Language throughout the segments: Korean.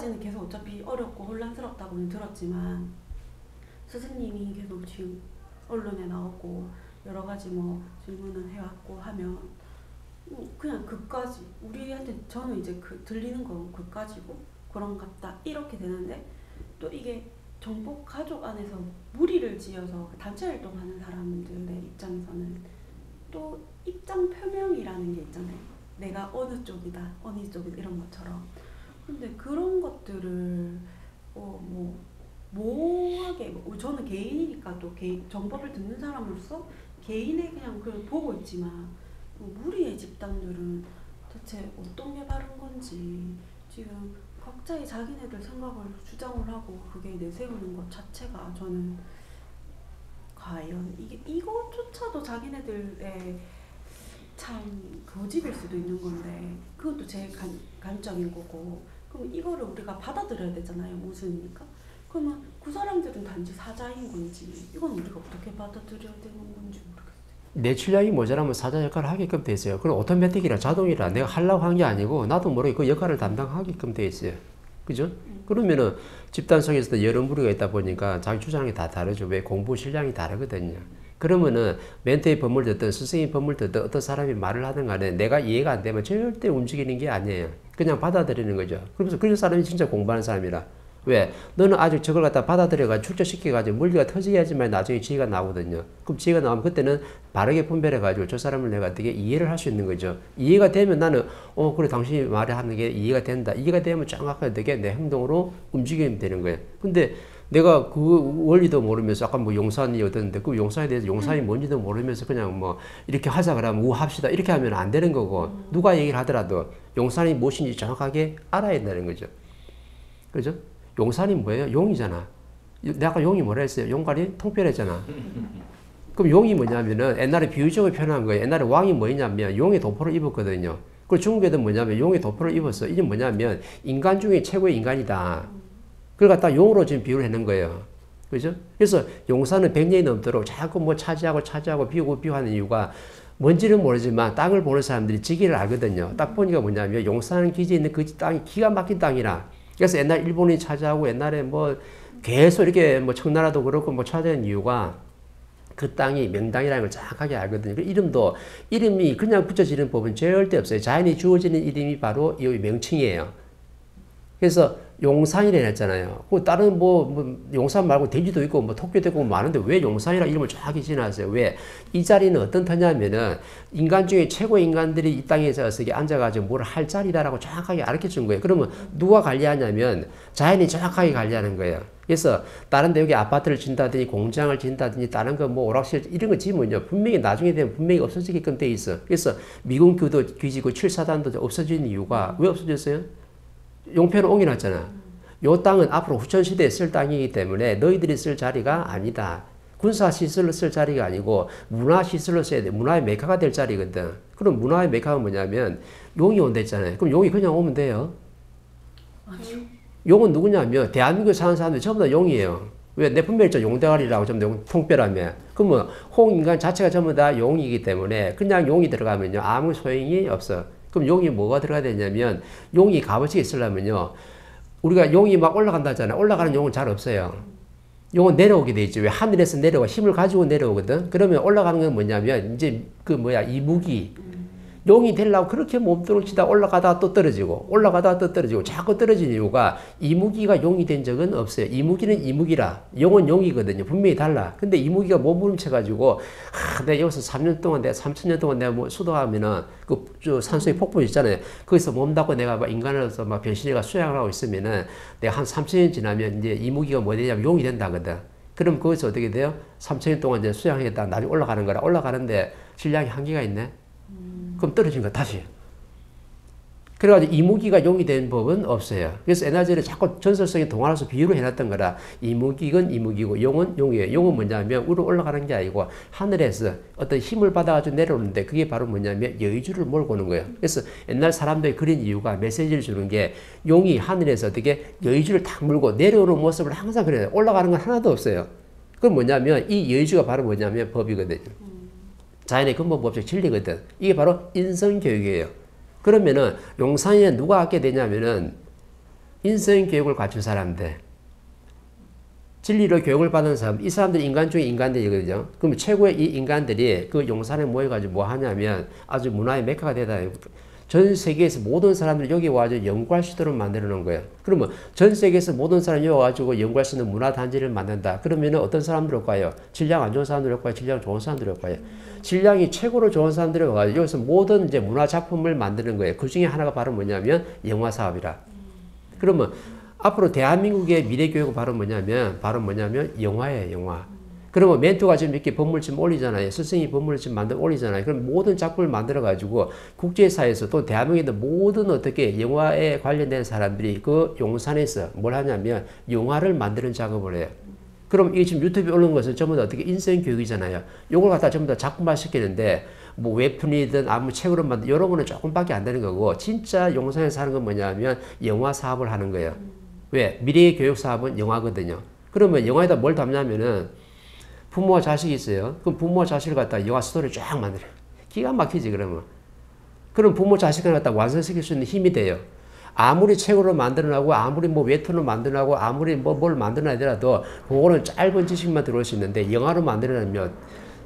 지금까지는 계속 어차피 어렵고 혼란스럽다고는 들었지만 스승님이 계속 지금 언론에 나오고 여러 가지 뭐 질문을 해왔고 하면 그냥 그까지 우리한테 저는 이제 그 들리는 건 그까지고 그런갑다 이렇게 되는데 또 이게 정복 가족 안에서 무리를 지어서 단체 활동하는 사람들의 입장에서는 또 입장 표명이라는 게 있잖아요. 내가 어느 쪽이다, 어느 쪽이다 이런 것처럼. 근데 그런 것들을 뭐 모호하게 저는 개인이니까 또 정법을 듣는 사람으로서 개인의 그냥 그걸 보고 있지만 무리의 집단들은 대체 어떤 게 바른 건지 지금 각자의 자기네들 생각을 주장을 하고 그게 내세우는 것 자체가 저는 과연 이것조차도 자기네들의 참 고집일 수도 있는 건데 그건 또 제 관점인 거고 그럼 이거를 우리가 받아들여야 되잖아요. 모순이니까. 그러면 그 사람들은 단지 사자인 건지 이건 우리가 어떻게 받아들여야 되는 건지 모르겠어요. 내 취향이 모자라면 사자 역할을 하게끔 돼 있어요. 그럼 오토매틱이라 자동이라 내가 하려고 한 게 아니고 나도 모르게 그 역할을 담당하게끔 돼 있어요. 그죠? 그러면은 집단 속에서도 여러 무리가 있다 보니까 자기 주장이 다 다르죠. 왜? 공부 실력이 다르거든요. 그러면은 멘토의 법을 듣든 스승의 법을 듣든 어떤 사람이 말을 하든 간에 내가 이해가 안 되면 절대 움직이는 게 아니에요. 그냥 받아들이는 거죠. 그러면서 그런 사람이 진짜 공부하는 사람이라. 왜? 너는 아직 저걸 갖다 받아들여가지고 출처시켜가지고 물리가 터져야지만 나중에 지혜가 나오거든요. 그럼 지혜가 나오면 그때는 바르게 분별해가지고 저 사람을 내가 어떻게 이해를 할 수 있는 거죠. 이해가 되면 나는 그래 당신이 말하는 게 이해가 된다. 이해가 되면 정확하게 어떻게 내 행동으로 움직이면 되는 거예요. 근데 내가 그 원리도 모르면서 아까 뭐 용산이 어떤데 그 용산에 대해서 용산이 뭔지도 모르면서 그냥 뭐 이렇게 하자 그러면 우합시다 이렇게 하면 안 되는 거고 누가 얘기를 하더라도 용산이 무엇인지 정확하게 알아야 된다는 거죠. 그죠? 용산이 뭐예요? 용이잖아. 내가 아까 용이 뭐라 했어요? 용갈이 통뼈랬잖아. 그럼 용이 뭐냐면은 옛날에 비유적으로 표현한 거예요. 옛날에 왕이 뭐였냐면 용의 도포를 입었거든요. 그리고 중국에도 뭐냐면 용의 도포를 입었어. 이게 뭐냐면 인간 중에 최고의 인간이다. 그걸 갖다 용으로 지금 비유를 해놓은 거예요. 그죠? 그래서 용사는 100년이 넘도록 자꾸 뭐 차지하고 비우하는 이유가 뭔지는 모르지만 땅을 보는 사람들이 지기를 알거든요. 딱 보니까 뭐냐면 용사는 기지에 있는 그 땅이 기가 막힌 땅이라. 그래서 옛날 일본이 차지하고 옛날에 뭐 계속 이렇게 뭐 청나라도 그렇고 뭐 차지한 이유가 그 땅이 명당이라는 걸 정확하게 알거든요. 그 이름이 그냥 붙여지는 법은 절대 없어요. 자연이 주어지는 이름이 바로 이 명칭이에요. 그래서 용산이라 했잖아요. 다른 용산 말고 돼지도 있고 뭐 토끼도 있고 많은데 왜 용산이라 이름을 정확히 지어놨어요? 왜? 이 자리는 어떤 터냐면은 인간 중에 최고의 인간들이 이 땅에서 앉아가지고 뭘 할 자리다라고 정확하게 가르쳐 준 거예요. 그러면 누가 관리하냐면 자연이 정확하게 관리하는 거예요. 그래서 다른 데 여기 아파트를 짓다든지 공장을 짓다든지 다른 거 뭐 오락실 이런 거 지으면요. 분명히 나중에 되면 분명히 없어지게끔 돼 있어. 그래서 미군 교도 기지고 7사단도 없어지는 이유가 왜 없어졌어요? 용표는 옮겨놨잖아. 요 땅은 앞으로 후천시대에 쓸 땅이기 때문에 너희들이 쓸 자리가 아니다. 군사시설로 쓸 자리가 아니고 문화시설로 써야 돼. 문화의 메카가 될 자리거든. 그럼 문화의 메카가 뭐냐면 용이 온다 했잖아요. 그럼 용이 그냥 오면 돼요. 용은 누구냐면 대한민국에 사는 사람들이 전부 다 용이에요. 왜? 내 분명히 용대가리라고 전부 다 통뼈라며. 그러면 홍인간 자체가 전부 다 용이기 때문에 그냥 용이 들어가면요. 아무 소용이 없어. 그럼 용이 뭐가 들어가야 되냐면 용이 값어치가 있으려면요. 우리가 용이 막 올라간다잖아. 올라가는 용은 잘 없어요. 용은 내려오게 돼 있죠. 왜? 하늘에서 내려와 힘을 가지고 내려오거든. 그러면 올라가는 건 뭐냐면 이제 이무기. 용이 되려고 그렇게 몸뚱을 치다 올라가다가 또 떨어지고 올라가다가 또 떨어지고 자꾸 떨어지는 이유가 이무기가 용이 된 적은 없어요. 이무기는 이무기라. 용은 용이거든요. 분명히 달라. 근데 이무기가 몸부림쳐가지고 내가 여기서 3년 동안 내가 3,000년 동안 내가 뭐 수도하면은 산소의 폭풍 있잖아요. 거기서 몸 닫고 내가 막 인간으로서 막 변신해가 수양을 하고 있으면은 내가 한 3,000년 지나면 이제 이무기가 뭐 되냐면 용이 된다거든. 그럼 거기서 어떻게 돼요? 3,000년 동안 이제 수양하겠다. 나중에 올라가는 거라. 올라가는데 질량이 한계가 있네. 그럼 떨어진 거 다시. 그래가지고 이무기가 용이 된 법은 없어요. 그래서 에너지를 자꾸 전설성의 동화로서 비유를 해놨던 거라 이무기건 이무기고 용은 용이에요. 용은 뭐냐면 위로 올라가는 게 아니고 하늘에서 어떤 힘을 받아가지고 내려오는데 그게 바로 뭐냐면 여의주를 몰고 오는 거예요. 그래서 옛날 사람들이 그린 이유가 메시지를 주는 게 용이 하늘에서 어떻게 여의주를 탁 물고 내려오는 모습을 항상 그래요. 올라가는 건 하나도 없어요. 그건 뭐냐면 이 여의주가 바로 뭐냐면 법이거든요. 자연의 근본 법칙 진리거든. 이게 바로 인성교육이에요. 그러면은 용산에 누가 갖게 되냐면은 인성 교육을 갖춘 사람들, 진리로 교육을 받은 사람, 이 사람들이 인간 중에 인간들이거든요. 그럼 최고의 이 인간들이 그 용산에 모여가지고 뭐 하냐면 아주 문화의 메카가 되다. 전 세계에서 모든 사람들 여기 와가지고 연구할 수 있도록 만들어 놓은 거예요. 그러면 전 세계에서 모든 사람이 와가지고 연구할 수 있는 문화 단지를 만든다. 그러면 어떤 사람들 올까요? 질량 안 좋은 사람들 올까요? 질량 좋은 사람들 올까요? 질량이 최고로 좋은 사람들이 와가지고 여기서 모든 이제 문화 작품을 만드는 거예요. 그 중에 하나가 바로 뭐냐면 영화 사업이라. 그러면 앞으로 대한민국의 미래 교육은 바로 뭐냐면 영화예요, 영화. 그러면 멘토가 지금 이렇게 법물집 올리잖아요. 스승이 법물집 올리잖아요. 그럼 모든 작품을 만들어가지고 국제사회에서 또 대한민국에 있는 모든 어떻게 영화에 관련된 사람들이 그 용산에서 뭘 하냐면 영화를 만드는 작업을 해요. 그럼 이게 지금 유튜브에 올린 것은 전부 다 어떻게 인성교육이잖아요. 요걸 갖다 전부 다 작품화 시키는데 뭐 웹툰이든 아무 책으로 만든 이런 거는 조금밖에 안 되는 거고 진짜 용산에서 하는 건 뭐냐면 영화 사업을 하는 거예요. 왜? 미래의 교육 사업은 영화거든요. 그러면 영화에다 뭘 담냐면은 부모와 자식이 있어요. 그럼 부모와 자식을 갖다가 영화 스토리를 쫙 만들어요. 기가 막히지, 그러면. 그럼 부모 자식을 갖다가 완성시킬 수 있는 힘이 돼요. 아무리 책으로 만들어나고, 아무리 뭐 웹툰을 만들어나고, 아무리 뭘 만들어나더라도, 그거는 짧은 지식만 들어올 수 있는데, 영화로 만들어내면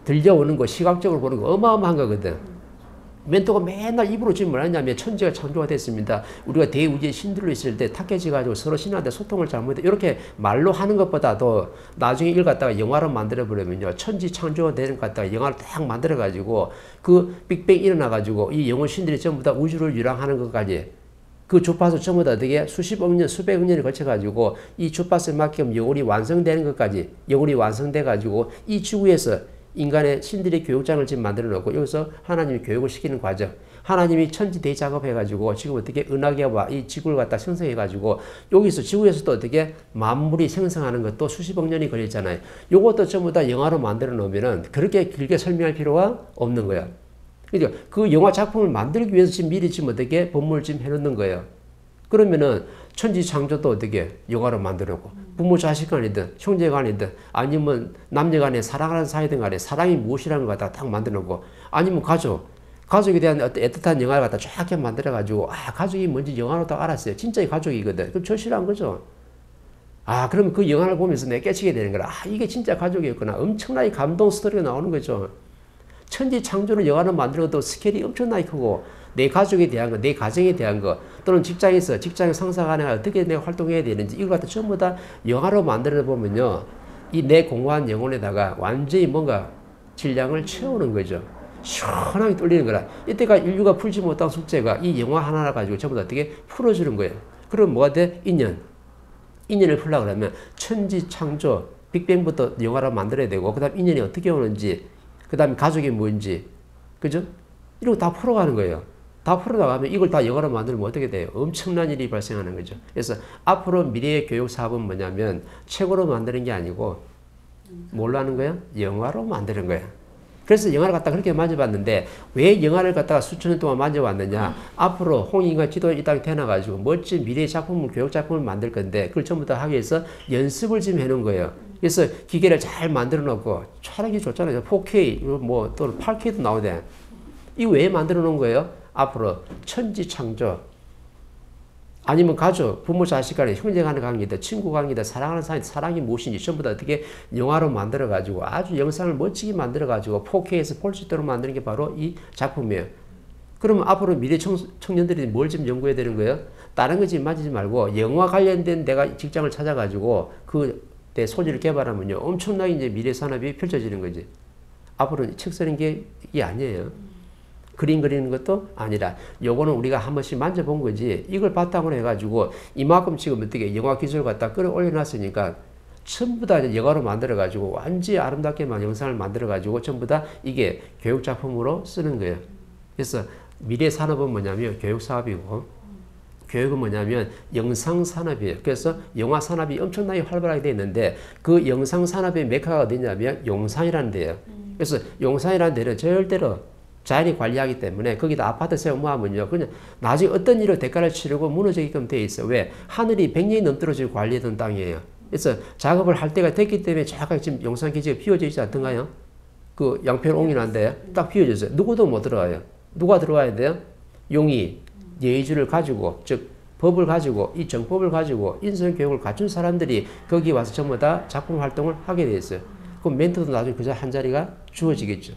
들려오는 거, 시각적으로 보는 거 어마어마한 거거든. 멘토가 맨날 입으로 지금 뭐라냐면 천지가 창조가 됐습니다. 우리가 대우주의 신들로 있을 때 탁해지 가지고 서로 신한테 소통을 잘못해 이렇게 말로 하는 것보다도 나중에 이걸 갖다가 영화로 만들어 버리면요 천지 창조가 되는 것 갖다가 영화를 딱 만들어 가지고 그 빅뱅 일어나 가지고 이 영혼 신들이 전부 다 우주를 유랑하는 것까지 그 주파수 전부 다 되게 수십억 년, 수백억 년을 거쳐가지고 이 주파수에 맞게끔 영혼이 완성되는 것까지 영혼이 완성돼가지고 이 지구에서 인간의 신들의 교육장을 지금 만들어 놓고 여기서 하나님이 교육을 시키는 과정. 하나님이 천지 대작업해가지고 지금 어떻게 은하계와 이 지구를 갖다 생성해가지고 여기서 지구에서도 어떻게 만물이 생성하는 것도 수십억 년이 걸렸잖아요. 요것도 전부 다 영화로 만들어 놓으면은 그렇게 길게 설명할 필요가 없는 거야. 그러니까 그 영화 작품을 만들기 위해서 지금 미리 지금 어떻게 본문을 지금 해놓는 거예요. 그러면은 천지 창조도 어떻게 영화로 만들었고 부모 자식 간이든 형제 간이든 아니면 남녀 간에 사랑하는 사이든 간에 사랑이 무엇이라는 걸 갖다가 딱 만들어 놓고 아니면 가족에 대한 어떤 애틋한 영화를 갖다 쫙 만들어 가지고 아 가족이 뭔지 영화로 딱 알았어요. 진짜 가족이거든. 그럼 절실한 거죠. 아 그러면 그 영화를 보면서 내가 깨치게 되는 거라. 아 이게 진짜 가족이었구나. 엄청나게 감동 스토리가 나오는 거죠. 천지 창조를 영화로 만들어도 스케일이 엄청나게 크고 내 가족에 대한 거, 내 가정에 대한 거 또는 직장 상사 간에 어떻게 내가 활동해야 되는지 이걸 갖다 전부 다 영화로 만들어 보면요. 이 내 공허한 영혼에다가 완전히 뭔가 질량을 채우는 거죠. 시원하게 뚫리는 거라. 이때가 인류가 풀지 못한 숙제가 이 영화 하나 가지고 전부 다 어떻게 풀어주는 거예요. 그럼 뭐가 돼? 인연을 풀려고 그러면 천지 창조, 빅뱅부터 영화로 만들어야 되고 그 다음 인연이 어떻게 오는지 그 다음에 가족이 뭔지 그죠? 이런 거 다 풀어가는 거예요. 다 풀어나가면 이걸 다 영화로 만들면 어떻게 돼요? 엄청난 일이 발생하는 거죠. 그래서 앞으로 미래의 교육 사업은 뭐냐면 책으로 만드는 게 아니고 뭘로 하는 거야? 영화로 만드는 거야. 그래서 영화를 갖다가 그렇게 만져봤는데 왜 영화를 갖다가 수천 년 동안 만져왔느냐? 앞으로 홍익인간 지도 이 땅에 태어나가지고 멋진 미래의 작품을 교육 작품을 만들 건데 그걸 전부 다 하기 위해서 연습을 지금 해놓은 거예요. 그래서 기계를 잘 만들어 놓고 촬영이 좋잖아요. 4K 뭐 또는 8K도 나오대. 이거 왜 만들어 놓은 거예요? 앞으로 천지 창조 아니면 가족, 부모 자식 간에 형제 간의 관계다, 친구 관계다, 사랑하는 사이 사랑이 무엇인지 전부 다 어떻게 영화로 만들어 가지고 아주 영상을 멋지게 만들어 가지고 4K에서 볼 수 있도록 만드는 게 바로 이 작품이에요. 그러면 앞으로 미래 청년들이 뭘 좀 연구해야 되는 거예요? 다른 거 지금 만지지 말고 영화 관련된 내가 직장을 찾아 가지고 그 내 소질을 개발하면요 엄청나게 이제 미래 산업이 펼쳐지는 거지. 앞으로 책 쓰는 게 이게 아니에요. 그림 그리는 것도 아니라 요거는 우리가 한 번씩 만져본 거지 이걸 바탕으로 해가지고 이만큼 지금 어떻게 영화 기술을 갖다 끌어올려 놨으니까 전부 다 영화로 만들어 가지고 완전히 아름답게만 영상을 만들어 가지고 전부 다 이게 교육 작품으로 쓰는 거예요. 그래서 미래 산업은 뭐냐면 교육 사업이고 교육은 뭐냐면 영상 산업이에요. 그래서 영화 산업이 엄청나게 활발하게 되어 있는데 그 영상 산업의 메카가 어디냐면 용산이라는 데예요. 그래서 용산이라는 데는 절대로 자연이 관리하기 때문에 거기다 아파트 세우면요 그냥 나중에 어떤 일로 대가를 치르고 무너지게끔 돼 있어. 왜? 하늘이 100년이 넘도록 관리했던 땅이에요. 그래서 작업을 할 때가 됐기 때문에 잠깐 지금 용산 기지가 비워져 있지 않던가요? 그 양평 옹이란데 딱 비워졌어요. 누구도 못 들어와요. 누가 들어와야 돼요? 용이 예의주를 가지고 즉 법을 가지고 이 정법을 가지고 인성교육을 갖춘 사람들이 거기 와서 전부 다 작품 활동을 하게 돼 있어요. 그럼 멘토도 나중에 그저 한 자리가 주어지겠죠.